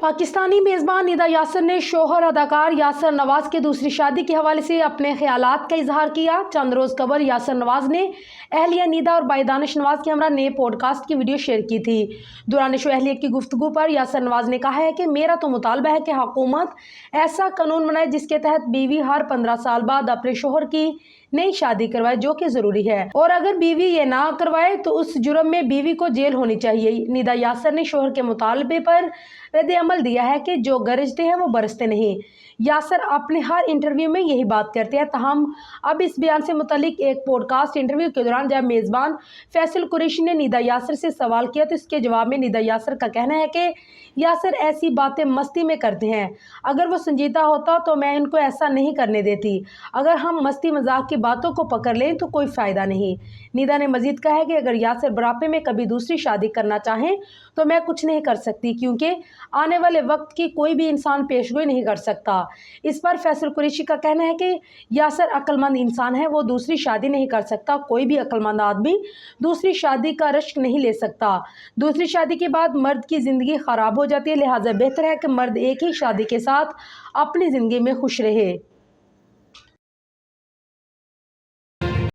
पाकिस्तानी मेज़बान निदा यासर ने शोहर अदाकार यासर नवाज के दूसरी शादी के हवाले से अपने ख्यालात का इजहार किया। चंद रोज़ कबल यासर नवाज ने अहलिया निदा और भाई दानिश नवाज के हमरा नए पॉडकास्ट की वीडियो शेयर की थी। दौरान शो अहलिया की गुफ्तगू पर यासर नवाज ने कहा है कि मेरा तो मुतालबा है कि हुकूमत ऐसा कानून बनाए जिसके तहत बीवी हर 15 साल बाद अपने शोहर की नई शादी करवाए, जो कि ज़रूरी है, और अगर बीवी ये ना करवाए तो उस जुर्म में बीवी को जेल होनी चाहिए। निदा यासर ने शोहर के मुतालबे पर रद्द अमल दिया है कि जो गरजते हैं वो बरसते नहीं। यासर अपने हर इंटरव्यू में यही बात करते हैं। तहम अब इस बयान से मुतालिक एक पॉडकास्ट इंटरव्यू के दौरान जब मेज़बान फैसल कुरैशी ने निदा यासर से सवाल किया तो इसके जवाब में निदा यासर का कहना है कि यासर ऐसी बातें मस्ती में करते हैं, अगर वो संजीदा होता तो मैं इनको ऐसा नहीं करने देती। अगर हम मस्ती मजाक की बातों को पकड़ लें तो कोई फ़ायदा नहीं। निदा ने मजीद कहा है कि अगर यासर बुढ़ापे में कभी दूसरी शादी करना चाहें तो मैं कुछ नहीं कर सकती, क्योंकि आने वाले वक्त की कोई भी इंसान पेशगोई नहीं कर सकता। इस पर फैसल कुरैशी का कहना है कि यासर अक्लमंद इंसान है, वो दूसरी शादी नहीं कर सकता। कोई भी अक्लमंद आदमी दूसरी शादी का रश्क नहीं ले सकता। दूसरी शादी के बाद मर्द की ज़िंदगी ख़राब हो जाती है, लिहाजा बेहतर है कि मर्द एक ही शादी के साथ अपनी ज़िंदगी में खुश रहे।